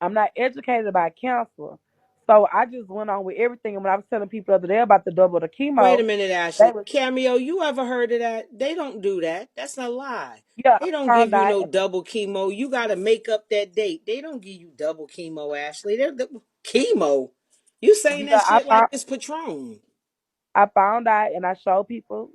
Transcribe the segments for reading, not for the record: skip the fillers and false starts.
I'm not educated about cancer. So I just went on with everything. And when I was telling people the other day about the double the Wait a chemo, minute, they Ashley. was Cameo, you ever heard of that? They don't do that. That's a lie. yeah, They don't I give found you out. no double chemo. You got to make up that date. They don't give you double chemo, Ashley. Chemo. You saying Yeah, that shit like it's Patron. I found out and I showed people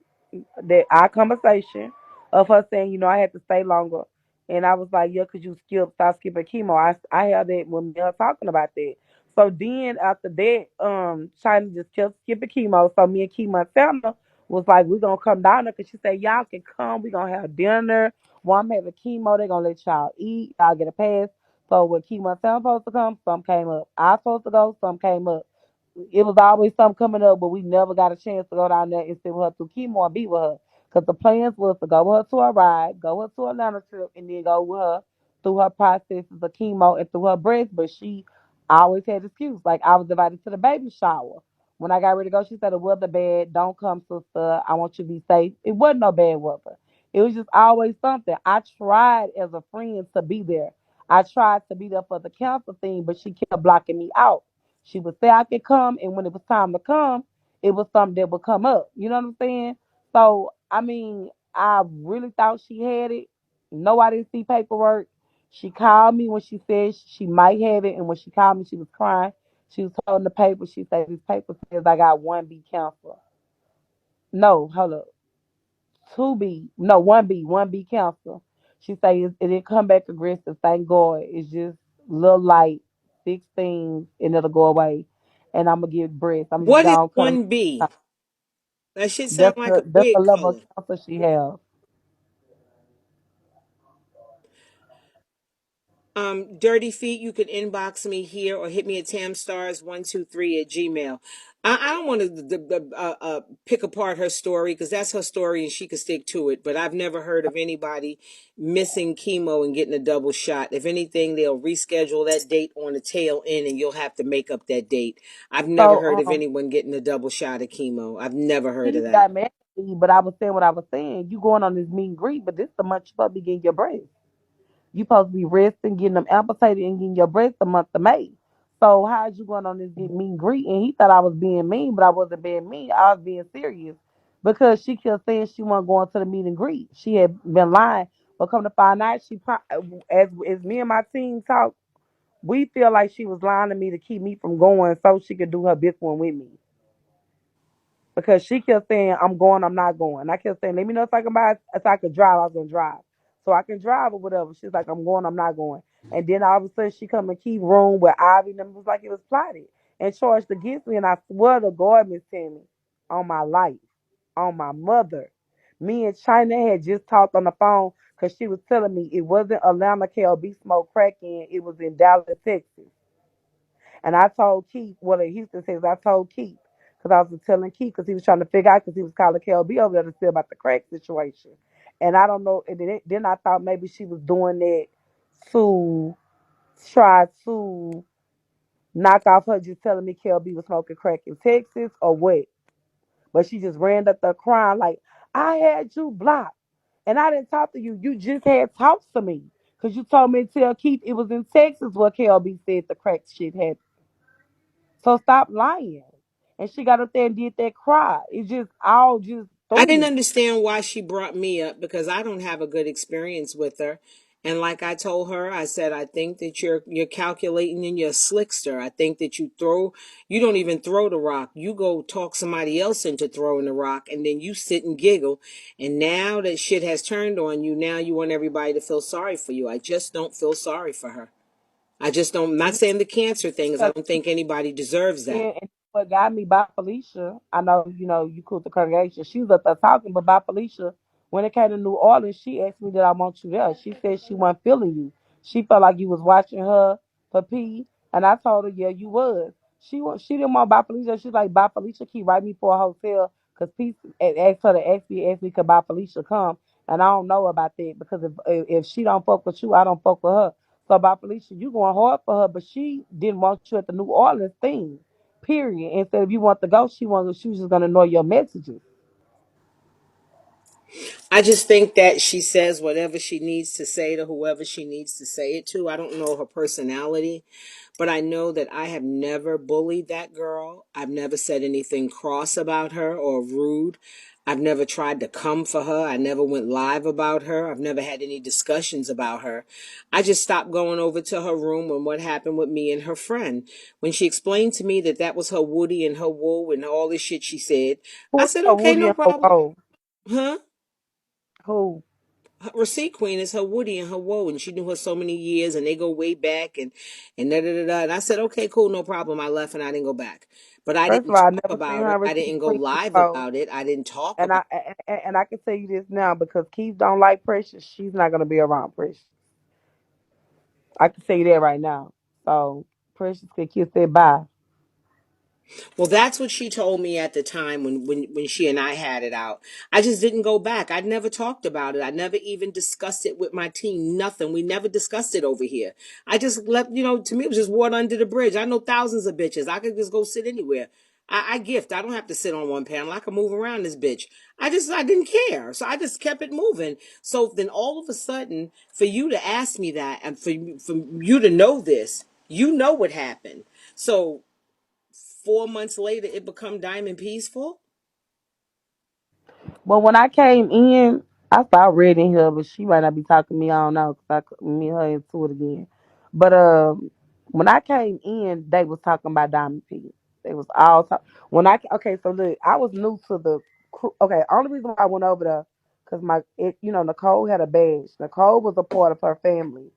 that our conversation of her saying, I had to stay longer. And I was like, yeah, 'cause you stop skipping chemo. I had that when we were talking about that. So then after that, China just kept skipping chemo. So me and Chemo and Santa was like, we're going to come down there 'cause she said, y'all can come. We're going to have dinner. While I'm having chemo, they're going to let y'all eat. Y'all get a pass. So when Chemo and Santa supposed to come, some came up. I supposed to go, some came up. It was always something coming up, but we never got a chance to go down there and sit with her through chemo and be with her. Because the plans was to go with her to a ride, go with her to Atlanta trip, and then go with her through her processes of chemo and through her breast. But she always had excuse. Like I was invited to the baby shower. When I got ready to go, she said the weather bad. Don't come, sister. I want you to be safe. It wasn't no bad weather. It was just always something. I tried as a friend to be there. I tried to be there for the cancer thing, but she kept blocking me out. She would say I could come, and when it was time to come, it was something that would come up. You know what I'm saying? So, I mean, I really thought she had it. No, I didn't see paperwork. She called me when she said she might have it, and when she called me, she was crying. She was holding the paper. She said, "This paper says I got 1B cancer." No, hold up. 2B. No, 1B cancer. She said it didn't come back aggressive. Thank God. It's just little light, 16, and it'll go away. And I'm gonna give breast. I'm just What is gonna cut them. 1B? That shit sound That's like a the wig level of color. cancer she has. Dirty Feet, you can inbox me here or hit me at tamstars123 at gmail. I don't want to pick apart her story because that's her story and she can stick to it. But I've never heard of anybody missing chemo and getting a double shot. If anything, they'll reschedule that date on the tail end and you'll have to make up that date. I've never So heard of anyone getting a double shot of chemo. I've never heard of he that. got mad at me, but I was saying what I was saying. You going on this meet and greet, but this the month you supposed to be getting your breast. You supposed to be resting, getting them amputated, and getting your breast the month of May. So how's you going on this get meet and greet? And he thought I was being mean, but I wasn't being mean. I was being serious because she kept saying she wasn't going to the meet and greet. She had been lying, but come to find out, as me and my team talk, we feel like she was lying to me to keep me from going so she could do her big one with me because she kept saying, I'm going, I'm not going. I kept saying, let me know if I can buy, if I could drive, I was going to drive. So I can drive or whatever. She's like, I'm going, I'm not going. And then all of a sudden she come and keep room where Ivy and them was like it was plotted and charged against me. And I swear to God, Miss Tammy, on my life, on my mother, me and China had just talked on the phone because she was telling me it wasn't Atlanta KLB smoke cracking, it was in Dallas, Texas. And I told Keith, well, in Houston, Texas, I told Keith, because I was telling Keith, because he was trying to figure out, because he was calling KLB over there to see about the crack situation. And I don't know, and then I thought maybe she was doing that to try to knock off her just telling me KLB was smoking crack in Texas or what. But she just ran up there crying like, I had you blocked. And I didn't talk to you. You just had talked to me. Because you told me to tell Keith it was in Texas where KLB said the crack shit happened. So stop lying. And she got up there and did that cry. It just all just I threw didn't me. understand why she brought me up because I don't have a good experience with her. And like I told her, I said, I think that you're calculating and you're a slickster. I think that you don't even throw the rock. You go talk somebody else into throwing the rock and then you sit and giggle. And now that shit has turned on you, now you want everybody to feel sorry for you. I just don't feel sorry for her. I just don't, I'm not saying the cancer thing is, I don't think anybody deserves that. And what got me by Felicia, I know, you cool the congregation. She was up there talking, but by Felicia, when it came to New Orleans, she asked me, did I want you there? She said she wasn't feeling you. She felt like you was watching her for P. And I told her, yeah, you was. She didn't want by Felicia. She's like, by Felicia, keep writing me for a hotel because P asked her to ask me could by Felicia come. And I don't know about that because if she don't fuck with you, I don't fuck with her. So by Felicia, you going hard for her, but she didn't want you at the New Orleans thing. Period. Instead, if you want to go, she was just gonna know your messages. I just think that she says whatever she needs to say to whoever she needs to say it to. I don't know her personality, but I know that I have never bullied that girl. I've never said anything cross about her or rude. I've never tried to come for her. I never went live about her. I've never had any discussions about her. I just stopped going over to her room when what happened with me and her friend. When she explained to me that that was her Woody and her woe and all this shit she said, Who I is said, her okay, Woody no and her problem. Woe? Huh? Who? Her receipt queen is her Woody and her woe, and she knew her so many years, and they go way back, and da da da da. And I said, okay, cool, no problem. I left, and I didn't go back, but I First of didn't all, I talk never seen about her it. I receipt didn't go queen live before. about it. I didn't talk And about. I can tell you this now because Keith don't like Precious. She's not gonna be around Precious. I can tell you that right now. So Precious can kiss that bye. Well, that's what she told me at the time when she and I had it out. I just didn't go back. I'd never talked about it. I never even discussed it with my team. Nothing. We never discussed it over here. I just left, to me, it was just water under the bridge. I know thousands of bitches. I could just go sit anywhere. I gift. I don't have to sit on one panel. I can move around this bitch. I didn't care. So I just kept it moving. So then all of a sudden, for you to ask me that and for you to know this, you know what happened. So 4 months later it become Diamond Peaceful. But when I came in, I saw Red in here, but she might not be talking to me. I don't know because me and her into it again. But when I came in, they was talking about Diamond P. They was all talk. When I okay, so look, I was new to the crew. Okay, only reason why I went over there because Nicole had a badge. Nicole was a part of her family.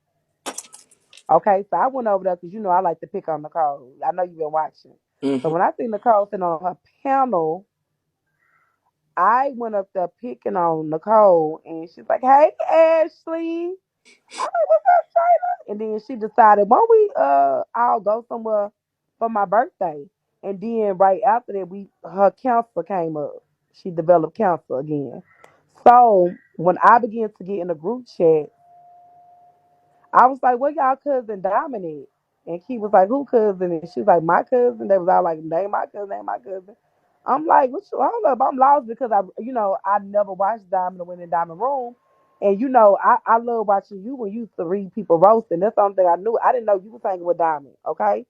Okay, so I went over there because I like to pick on Nicole. I know you've been watching. So Hmm. when I see Nicole sitting on her panel, I went up there picking on Nicole, and she's like, "Hey, Ashley." I'm like, "What's up, China?" And then she decided, "Why don't we all go somewhere for my birthday?" And then right after that, her cancer came up. She developed cancer again. So when I began to get in the group chat, I was like, "What y'all cousin Dominic?" And he was like, "Who cousin?" And she was like, "My cousin." They was all like, "Name my cousin, name my cousin." I'm like, "What you? Hold up, I'm lost because I never watched Diamond and went in Diamond Room, and I love watching you when you used to read people roasting. That's the only thing I knew. I didn't know you was hanging with Diamond. Okay,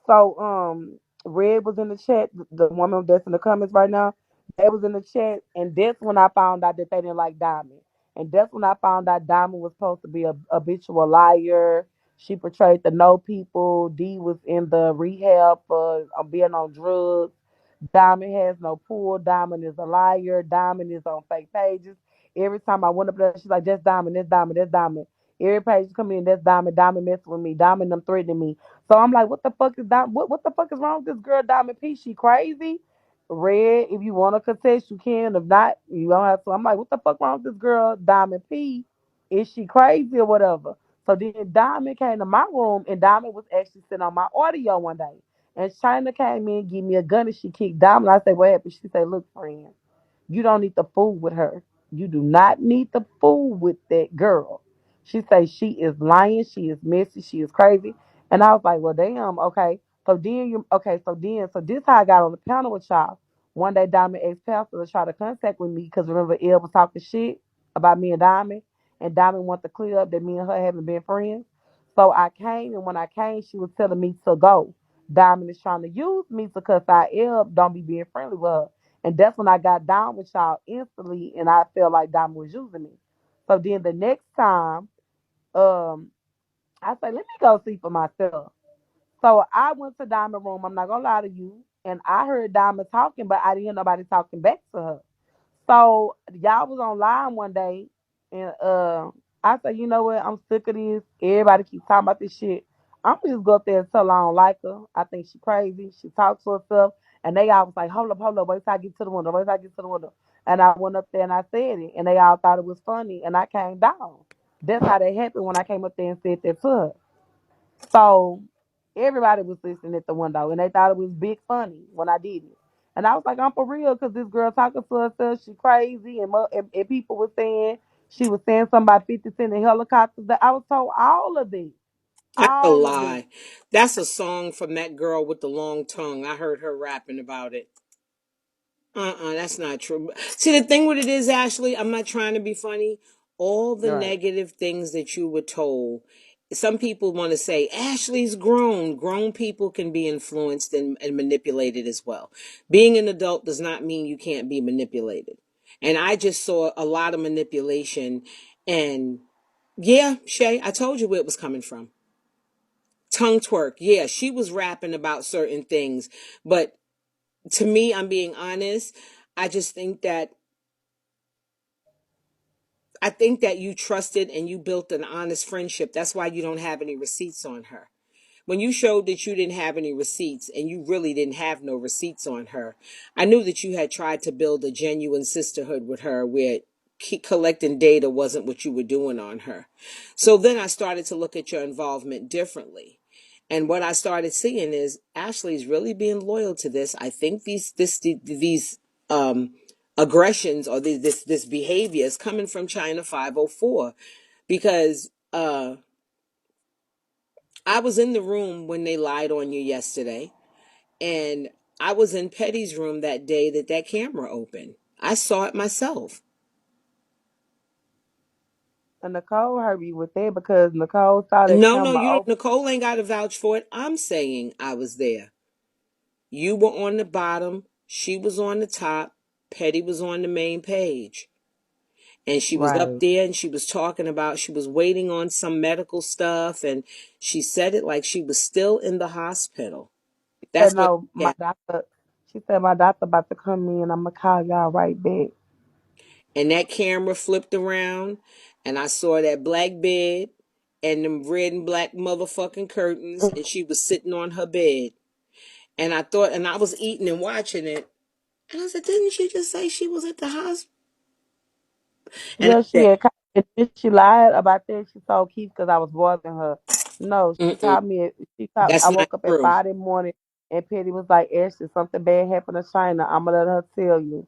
so Red was in the chat, the woman that's in the comments right now. They was in the chat, and that's when I found out that they didn't like Diamond. And that's when I found out Diamond was supposed to be a habitual liar. She portrayed the no people. D was in the rehab for being on drugs. Diamond has no pool. Diamond is a liar. Diamond is on fake pages. Every time I went up there, she's like, "That's Diamond, that's Diamond, that's Diamond." Every page come in, that's Diamond. Diamond messing with me. Diamond them threatening me. So I'm like, what the fuck is that? What the fuck is wrong with this girl, Diamond P? She crazy? Red, if you want to contest, you can. If not, you don't have to. I'm like, what the fuck wrong with this girl, Diamond P? Is she crazy or whatever? So then Diamond came to my room, and Diamond was actually sitting on my audio one day. And China came in, gave me a gun, and she kicked Diamond. I said, what happened? She said, look, friend, you don't need to fool with her. You do not need to fool with that girl. She says she is lying, she is messy, she is crazy. And I was like, well, damn, okay. So this how I got on the panel with y'all. One day Diamond ex-pastor was trying to contact with me because remember Ed was talking shit about me and Diamond wanted to clear up that me and her haven't been friends. So I came, and when I came, she was telling me to go. Diamond is trying to use me to cuss out Ed, don't be being friendly with her. And that's when I got down with y'all instantly, and I felt like Diamond was using me. So then the next time, um, I said, let me go see for myself. So I went to Diamond room. I'm not gonna lie to you, and I heard Diamond talking, but I didn't hear nobody talking back to her. So y'all was online one day, and I said, you know what? I'm sick of this. Everybody keep talking about this shit. I'm gonna just go up there and tell her I don't like her. I think she crazy. She talks to herself, and they all was like, hold up, wait till I get to the window, wait till I get to the window. And I went up there and I said it, and they all thought it was funny, and I came down. That's how that happened when I came up there and said that to her. So everybody was listening at the window, and they thought it was big funny when I did it. And I was like, I'm for real, because this girl talking to herself, she crazy, and people were saying she was saying something about 50 Cent and helicopters. That I was told That's a all of this. lie. That's a song from that girl with the long tongue. I heard her rapping about it. That's not true. See, the thing with it is, Ashley, I'm not trying to be funny. All the Right. negative things that you were told, some people want to say, Ashley's grown. Grown people can be influenced and manipulated as well. Being an adult does not mean you can't be manipulated. And I just saw a lot of manipulation. And yeah, Shay, I told you where it was coming from. Tongue twerk. Yeah, she was rapping about certain things. But to me, I'm being honest. I just think that you trusted and you built an honest friendship. That's why you don't have any receipts on her. When you showed that you didn't have any receipts and you really didn't have no receipts on her, I knew that you had tried to build a genuine sisterhood with her where collecting data wasn't what you were doing on her. So then I started to look at your involvement differently. And what I started seeing is Ashley's really being loyal to this. I think these um aggressions or this behavior is coming from Chyna504 because I was in the room when they lied on you yesterday, and I was in Petty's room that day that camera opened. I saw it myself. And Nicole heard me with that because Nicole saw that No, camera you don't. open. Nicole ain't got to vouch for it. I'm saying I was there. You were on the bottom. She was on the top. Petty was on the main page. And she was up Right. there and she was talking about she was waiting on some medical stuff. And she said it like she was still in the hospital. Said That's what, no, my yeah. doctor. She said my doctor about to come in. I'm gonna call y'all right back. And that camera flipped around and I saw that black bed and them red and black motherfucking curtains and she was sitting on her bed. And I thought, and I was eating and watching it. And I said, didn't she just say she was at the hospital? And I Yeah, she said, had. And then she lied about that. She told Keith because I was bothering her. No, she mm-mm, called me. She called. that's I not woke up at true. 5 in the morning, and Petty was like, "Ashley, something bad happened to China. I'm gonna let her tell you."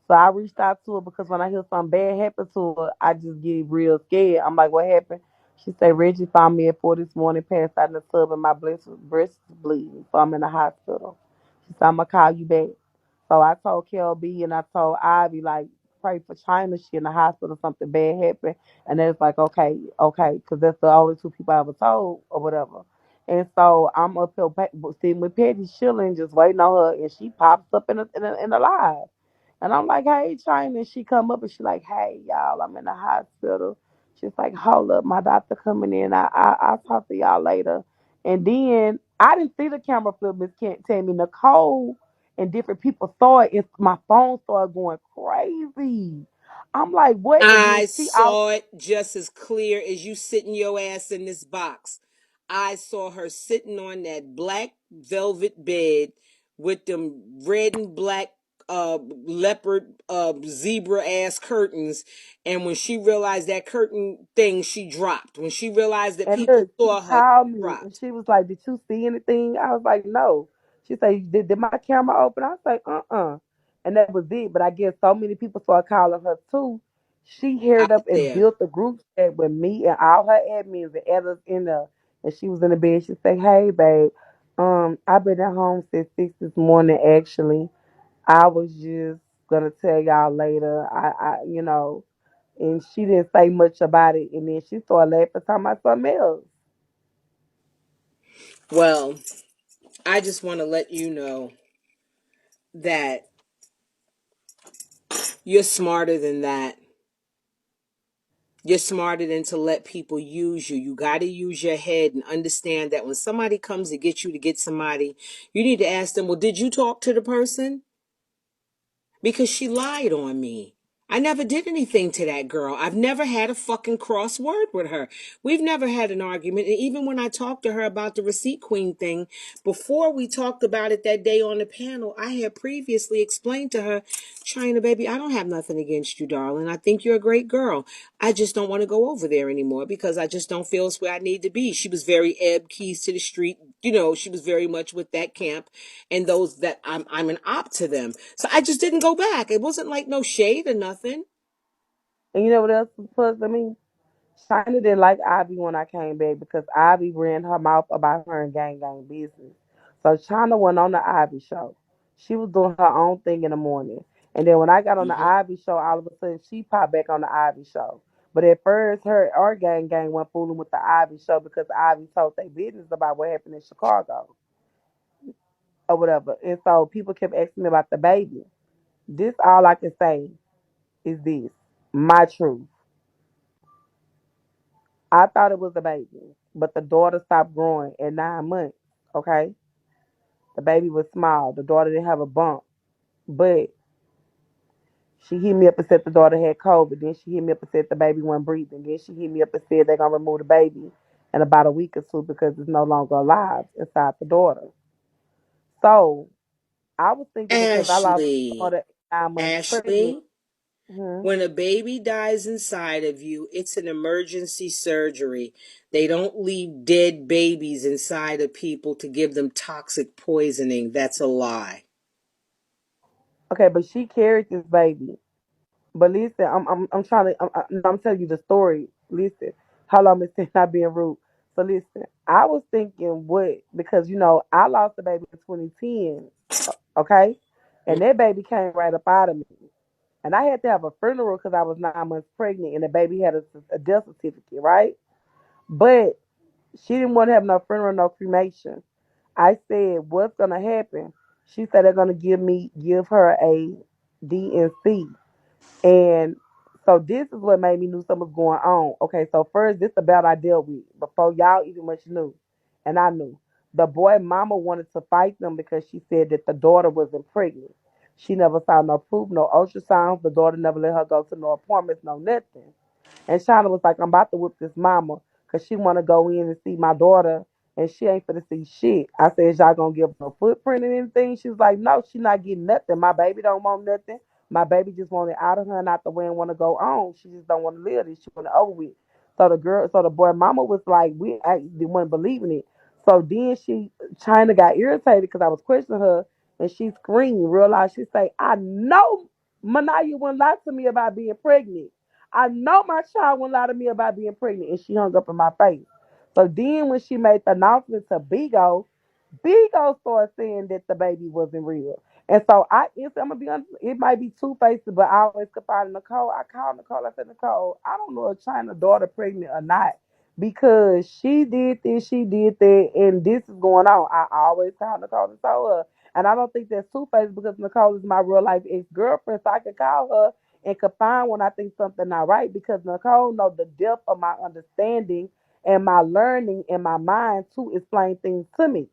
So I reached out to her because when I hear something bad happen to her, I just get real scared. I'm like, "What happened?" She said, "Reggie found me at 4 this morning, passed out in the tub, and my breast is bleeding, so I'm in the hospital." She said, "I'm gonna call you back." So I told KLB and I told Ivy like pray for China. She in the hospital, something bad happened, and they was like, okay, because that's the only two people I ever told or whatever. And so I'm up here sitting with Petty chilling, just waiting on her, and she pops up in the live. And I'm like, hey, China. And she come up and she like, hey, y'all, I'm in the hospital. She's like, hold up, my doctor coming in. I'll talk to y'all later. And then I didn't see the camera flip, Miss Kent Tammy. Nicole and different people saw it. And my phone started going crazy. I'm like, what? And then I she out. saw it just as clear as you sitting your ass in this box. I saw her sitting on that black velvet bed with them red and black leopard zebra ass curtains, and when she realized that curtain thing, she dropped. When she realized that And people look, she saw her, called she me and dropped. she was like, did you see anything? I was like, no. She said, did my camera open? I was like, uh-uh. And that was it. But I guess so many people started calling her too. She I haired was up and there. built a group chat with me and all her admins and others in there. And she was in the bed. She said, hey, babe, I've been at home since 6 this morning, actually. I was just gonna tell y'all later. And she didn't say much about it. And then she started laughing, talking about something else. Well, I just want to let you know that you're smarter than that. You're smarter than to let people use you. You got to use your head and understand that when somebody comes to get you to get somebody, you need to ask them, well, did you talk to the person? Because she lied on me. I never did anything to that girl. I've never had a fucking cross word with her. We've never had an argument. And even when I talked to her about the receipt queen thing, before we talked about it that day on the panel, I had previously explained to her, China, baby, I don't have nothing against you, darling. I think you're a great girl. I just don't want to go over there anymore because I just don't feel it's where I need to be. She was very Ebb Keys to the street. You know, she was very much with that camp and those that I'm an op to them. So I just didn't go back. It wasn't like no shade or nothing. And you know what else was puzzling me? China didn't like Ivy when I came back because Ivy ran her mouth about her and gang business. So China went on the Ivy show. She was doing her own thing in the morning. And then when I got on the Hmm. Ivy show, all of a sudden she popped back on the Ivy show. But at first, her our gang went fooling with the Ivy show because Ivy told their business about what happened in Chicago or whatever. And so people kept asking me about the baby. This all I can say is this, my truth. I thought it was a baby, but the daughter stopped growing at 9 months. Okay, the baby was small. The daughter didn't have a bump, but she hit me up and said the daughter had COVID. Then she hit me up and said the baby wasn't breathing. Then she hit me up and said they're gonna remove the baby in about a week or two because it's no longer alive inside the daughter. So I was thinking because I lost my Ashley, daughter at 9 months pregnant. Ashley, Hmm. when a baby dies inside of you, it's an emergency surgery. They don't leave dead babies inside of people to give them toxic poisoning. That's a lie. Okay, but she carried this baby. But listen, I'm trying to I'm telling you the story. Listen, how long is not being rude. So listen, I was thinking what because I lost the baby in 2010. Okay, and that baby came right up out of me, and I had to have a funeral because I was 9 months pregnant, and the baby had a death certificate, right? But she didn't want to have no funeral, no cremation. I said, "What's gonna happen?" She said they're gonna give her a DNC. And so this is what made me knew something was going on. Okay, so first this the battle I dealt with before y'all even much knew. And I knew. The boy mama wanted to fight them because she said that the daughter wasn't pregnant. She never saw no proof, no ultrasounds. The daughter never let her go to no appointments, no nothing. And Shauna was like, I'm about to whip this mama because she want to go in and see my daughter and she ain't finna see shit. I said, is y'all gonna give her no footprint and anything? She was like, no, she not getting nothing. My baby don't want nothing. My baby just want it out of her and out the way and want to go on. She just don't want to live this. She want to over with. So the boy mama was like, I wasn't believing it. So then China got irritated because I was questioning her and she screamed, realized she say, I know Manaya wouldn't lie to me about being pregnant. I know my child won't lie to me about being pregnant, and she hung up in my face. So then, when she made the announcement to Bigo started saying that the baby wasn't real. And so I'm gonna be honest, it might be two faces, but I always confide in Nicole. I called Nicole. I said, Nicole, I don't know if China's daughter pregnant or not because she did this, she did that, and this is going on. I always call Nicole and tell her. And I don't think that's two faces because Nicole is my real life ex girlfriend, so I can call her and confide when I think something not right because Nicole know the depth of my understanding and my learning and my mind to explain things to me.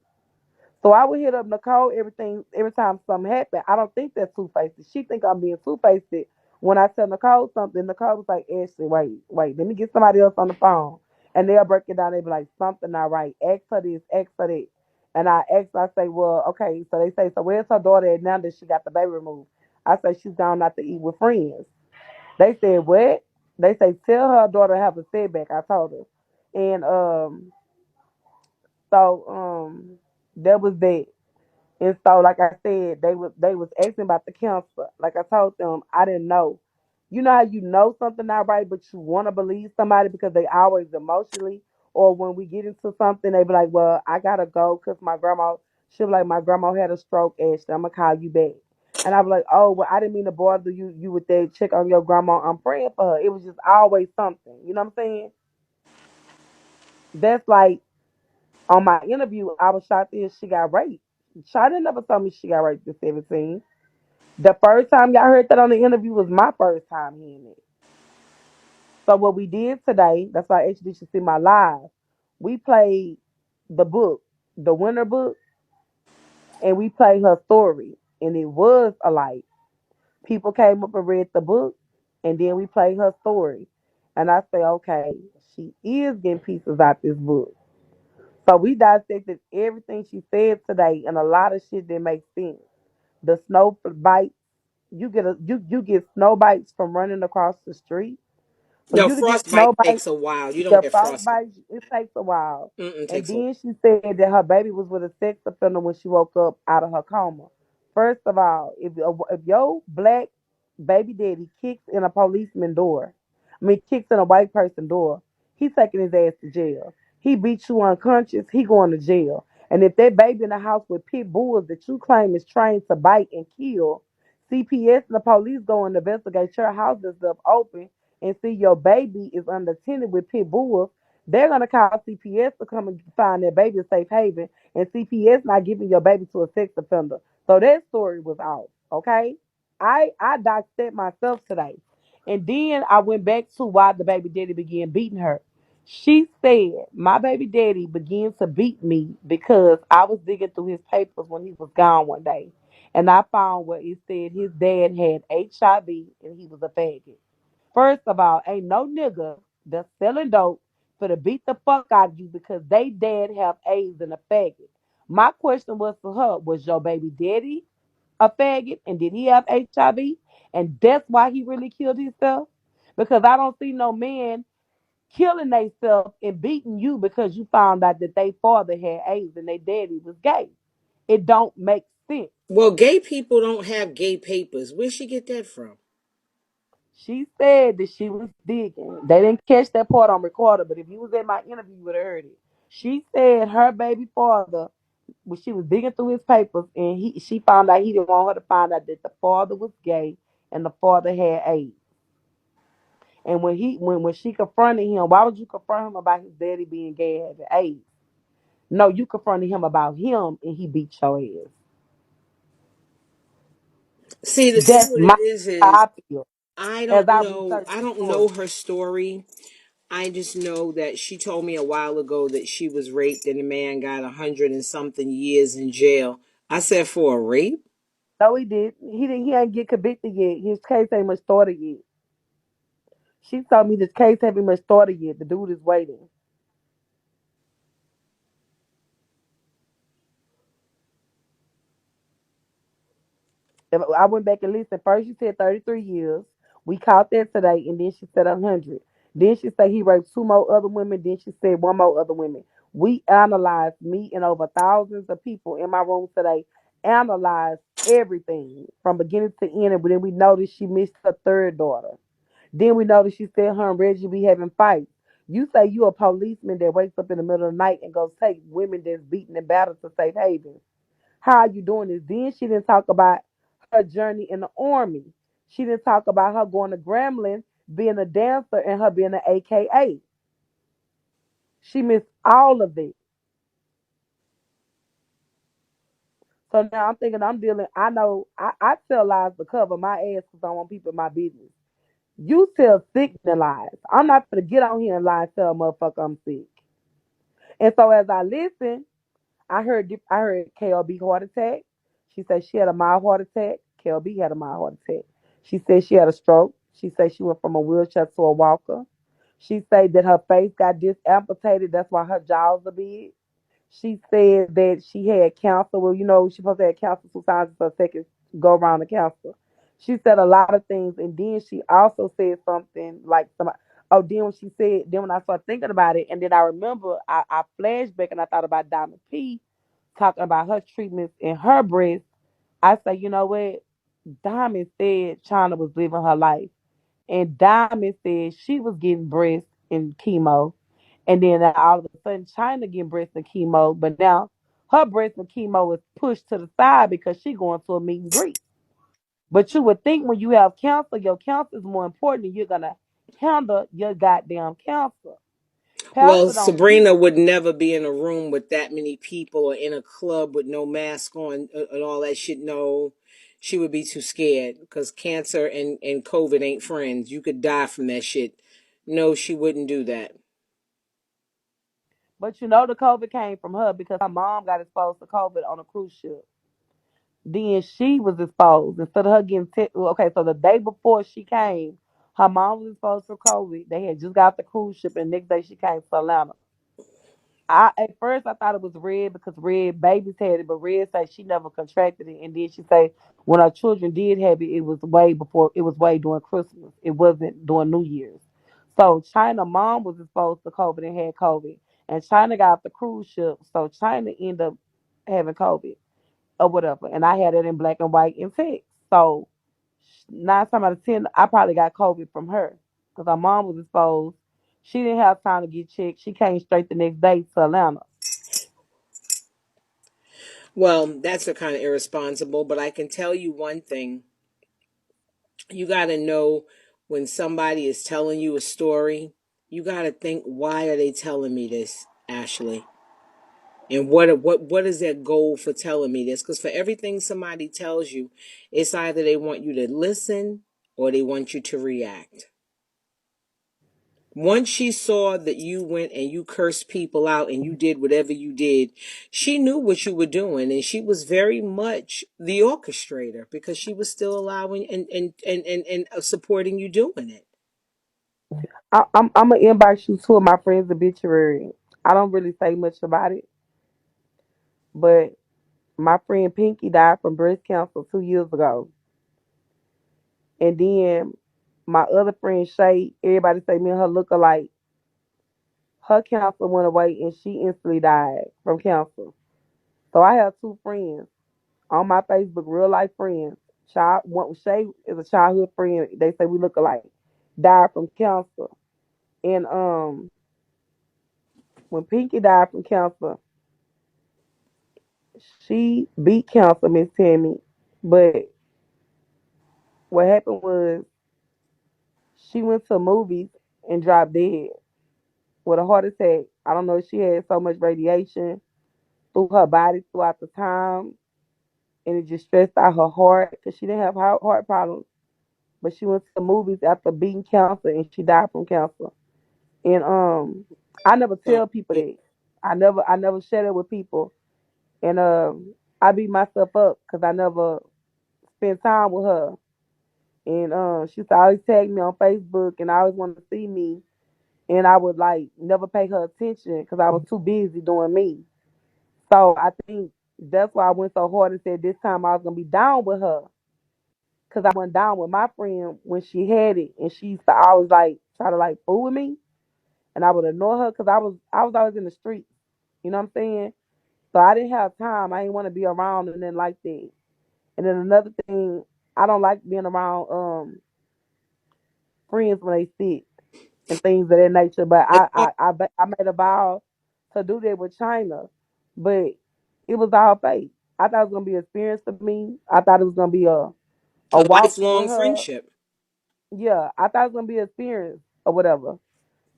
So I would hit up Nicole every time something happened. I don't think that's two faced. She think I'm being two faced. When I tell Nicole something, Nicole was like, Ashley, wait, let me get somebody else on the phone. And they'll break it down. They'll be like, something not right. Ask her this, ask her that. And I say, well, okay. So they say, so where's her daughter at now that she got the baby removed? I say, she's gone out to eat with friends. They said, what? They say, tell her daughter have a setback. I told her. And so that was that. And so, like I said, they was asking about the counselor. Like I told them, I didn't know. You know how you know something not right, but you want to believe somebody because they always emotionally. Or when we get into something, they be like, "Well, I gotta go because my grandma." She'll be like, "My grandma had a stroke, Ashley. I'm gonna call you back." And I be like, "Oh, well, I didn't mean to bother you. You with that check on your grandma. I'm praying for her." It was just always something. You know what I'm saying? That's like on my interview, I was shocked that she got raped. Shada never told me she got raped at 17. The first time y'all heard that on the interview was my first time hearing it. So what we did today, that's why I actually should see my live. We played the book, the winner book, and we played her story. And it was alike. People came up and read the book, and then we played her story. And I say, okay, she is getting pieces out this book. So we dissected everything she said today, and a lot of shit that makes sense. The snow bites, you get snow bites from running across the street. For No, you to get snow frostbite bites, takes a while. You don't the get frostbite. frostbite, it takes a while. Mm-mm, And takes a while. then she said that her baby was with a sex offender when she woke up out of her coma. First of all, if your black baby daddy kicks in a policeman door, kicks in a white person door, he taking his ass to jail. He beats you unconscious, he going to jail. And if that baby in the house with pit bulls that you claim is trained to bite and kill, CPS and the police go and investigate your house that's up open and see your baby is unattended with pit bulls, they're gonna call CPS to come and find their baby a safe haven, and CPS not giving your baby to a sex offender. So that story was off. Okay, I dissect myself today, and then I went back to why the baby daddy began beating her. She said my baby daddy began to beat me because I was digging through his papers when he was gone one day, and I found where it said his dad had HIV and he was a faggot. First of all, ain't no nigga that's selling dope for to beat the fuck out of you because they dad have AIDS and a faggot. My question was to her, was your baby daddy a faggot and did he have HIV? And that's why he really killed himself? Because I don't see no man killing themselves and beating you because you found out that they father had AIDS and their daddy was gay. It don't make sense. Well, gay people don't have gay papers. Where'd she get that from? She said that she was digging. They didn't catch that part on recorder, but if you was in my interview, you would have heard it. She said her baby father, when she was digging through his papers, and she found out he didn't want her to find out that the father was gay and the father had AIDS. And when she confronted him, why would you confront him about his daddy being gay and having AIDS? No, you confronted him about him and he beat your ass. See, the thing That's what my it is how I feel I as don't I know. researched I the don't know story. her story. I just know that she told me a while ago that she was raped and the man got 100 and something years in jail. I said, for a rape? No, he did. He didn't. He ain't get convicted yet. His case ain't much started yet. She told me this case haven't much started yet. The dude is waiting. I went back and listened. First, she said 33 years. We caught that today, and then she said 100. Then she said he raped two more other women. Then she said one more other women. We analyzed me and over thousands of people in my room today. Analyzed everything from beginning to end, but then we noticed she missed her third daughter. Then we noticed she said her and Reggie be having fights. You say you a policeman that wakes up in the middle of the night and goes take women that's beaten and battered to safe haven. How are you doing this? Then she didn't talk about her journey in the army. She didn't talk about her going to Gremlin, being a dancer, and her being an AKA. She missed all of it. So now I'm thinking I'm dealing. I know I tell lies to cover my ass because I want people in my business. You tell sickening lies. I'm not gonna get on here and lie and tell a motherfucker I'm sick. And so as I listen, I heard KLB heart attack. She said she had a mild heart attack. KLB had a mild heart attack. She said she had a stroke. She said she went from a wheelchair to a walker. She said that her face got disamputated. That's why her jaws are big. She said that she had cancer. Well, she supposed to have cancer 2 times per second go around the cancer. She said a lot of things, and then she also said something like somebody. Oh, then when I started thinking about it, and then I remember I flashed back and I thought about Diamond P talking about her treatments in her breast. I say, you know what? Diamond said China was living her life, and Diamond said she was getting breast and chemo, and then all of a sudden China getting breast and chemo, but now her breast and chemo is pushed to the side because she going to a meet and greet. But you would think when you have cancer, your cancer is more important, and you're gonna handle your goddamn cancer. Well, Pastor don't teach, Sabrina would never be in a room with that many people or in a club with no mask on and all that shit. No, she would be too scared because cancer and COVID ain't friends. You could die from that shit. No, she wouldn't do that. but the COVID came from her because her mom got exposed to COVID on a cruise ship. Then she was exposed. Instead of her getting okay, so the day before she came, her mom was exposed to COVID. They had just got the cruise ship, and the next day she came to Atlanta. At first I thought it was Red because Red babies had it, but Red said she never contracted it, and then she say when her children did have it, it was way during Christmas. It wasn't during New Year's. So China mom was exposed to COVID and had COVID, and China got off the cruise ship, so China ended up having COVID or whatever. And I had it in black and white in text. So 9 times out of 10, I probably got COVID from her because her mom was exposed. She didn't have time to get checked. She came straight the next day to Atlanta. Well, that's a kind of irresponsible, but I can tell you one thing. You got to know when somebody is telling you a story, you got to think, why are they telling me this, Ashley? And what is their goal for telling me this? Because for everything somebody tells you, it's either they want you to listen or they want you to react. Once she saw that you went and you cursed people out and you did whatever you did, she knew what you were doing, and she was very much the orchestrator because she was still allowing and supporting you doing it. I'm gonna inbox you two of my friends' obituary. I don't really say much about it, but my friend Pinky died from breast cancer 2 years ago, and then my other friend Shay, everybody say me and her look alike. Her cancer went away and she instantly died from cancer. So I have two friends on my Facebook, real life friends. Shay is a childhood friend. They say we look alike. Died from cancer, and when Pinky died from cancer, she beat cancer, Miss Tammy. But what happened was she went to movies and dropped dead with a heart attack. I don't know if she had so much radiation through her body throughout the time, and it just stressed out her heart because she didn't have heart problems. But she went to the movies after beating cancer, and she died from cancer. And I never So tell people that. I never share it with people, and I beat myself up because I never spent time with her. And she used to always tag me on Facebook, and I always wanted to see me, and I would like never pay her attention because I was too busy doing me. So I think that's why I went so hard and said this time I was gonna be down with her because I went down with my friend when she had it, and she used to always like try to like fool with me, and I would ignore her because I was always in the streets. You know what I'm saying? So I didn't have time. I didn't want to be around and then like that. And then another thing, I don't like being around friends when they sick and things of that nature. But it's I made a vow to do that with China, but it was all fake. I thought it was gonna be an experience for me. I thought it was gonna be a a walk with lifelong her. friendship. Yeah, I thought it was gonna be an experience or whatever.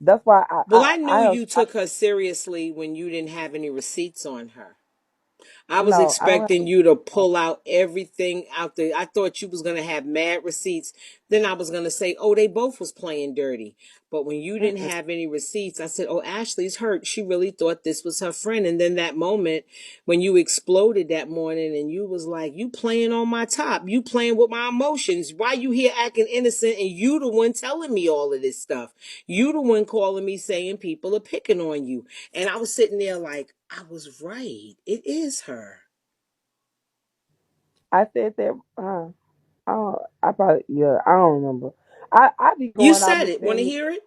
That's why Well, I knew I have you took her seriously when you didn't have any receipts on her. I was no, I don't expecting you to pull out everything out there. I thought you was gonna have mad receipts. Then I was gonna say, oh, they both was playing dirty. But when you didn't have. have any receipts, I said, oh, Ashley's hurt. She really thought this was her friend. And then that moment when you exploded that morning and you was like, you playing on my top, you playing with my emotions. Why you here acting innocent and you the one telling me all of this stuff? You the one calling me saying people are picking on you. And I was sitting there like, I was right. It is her. I said that. I probably yeah. I don't remember. I be You going out said Miss it. Want to Sammy. hear it?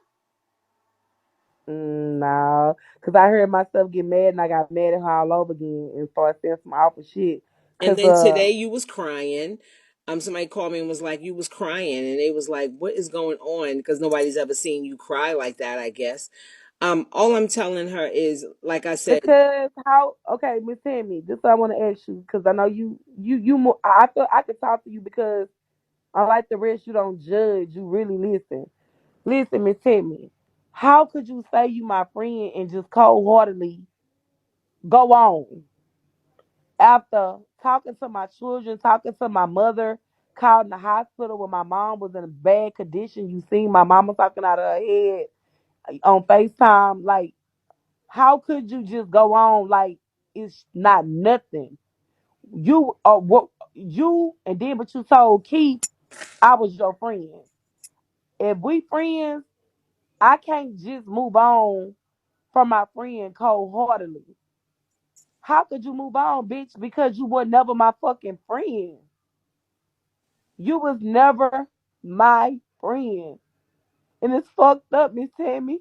No, cause I heard myself get mad and I got mad at her all over again and started saying some awful shit. And Cause then today you was crying. Somebody called me and was like, you was crying, and they was like, what is going on? Because nobody's ever seen you cry like that, I guess. All I'm telling her is, like I said, because how okay, Miss Tammy, this what I want to ask you because I know you more. I feel I could talk to you because unlike the rest, you don't judge. You really listen. Listen, Miss Tammy, how could you say you my friend and just cold heartedly go on after talking to my children, talking to my mother, called in the hospital when my mom was in a bad condition. You seen my mama talking out of her head on FaceTime. Like, how could you just go on like it's not nothing? You are what you and then but you told Keith I was your friend. If we friends, I can't just move on from my friend cold heartedly. How could you move on, bitch? Because you were never my fucking friend. You was never my friend. And it's fucked up, Miss Tammy.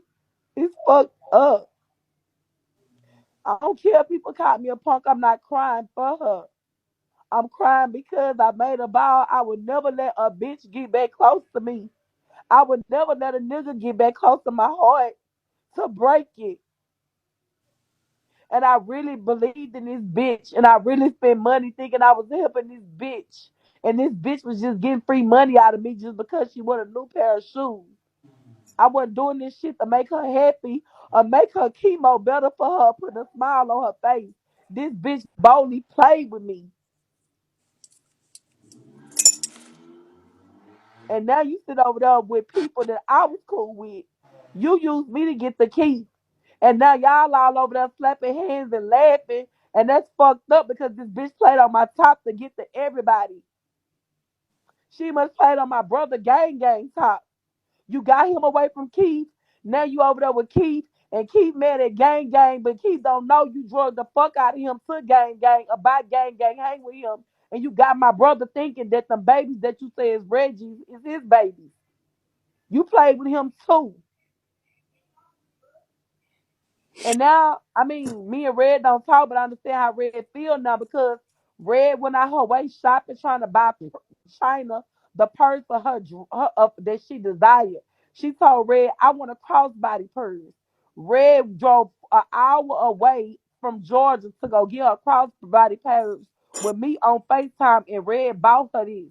It's fucked up. I don't care if people call me a punk. I'm not crying for her. I'm crying because I made a vow I would never let a bitch get back close to me. I would never let a nigga get back close to my heart to break it. And I really believed in this bitch. And I really spent money thinking I was helping this bitch. And this bitch was just getting free money out of me just because she wanted a new pair of shoes. I wasn't doing this shit to make her happy or make her chemo better for her, put a smile on her face. This bitch boldly played with me. And now you sit over there with people that I was cool with. You used me to get the key. And now y'all all over there slapping hands and laughing. And that's fucked up because this bitch played on my top to get to everybody. She must played on my brother gang top. You got him away from Keith. Now you over there with Keith. And Keith mad at gang, but Keith don't know you drug the fuck out of him to gang, about gang, hang with him. And you got my brother thinking that the babies that you say is Reggie's is his babies. You played with him too. And now, I mean, me and Red don't talk, but I understand how Red feel now because Red went out her way shopping trying to buy China the purse for her that she desired. She told Red, "I want a crossbody purse." Red drove an hour away from Georgia to go get her crossbody purse with me on FaceTime, and Red bought her this.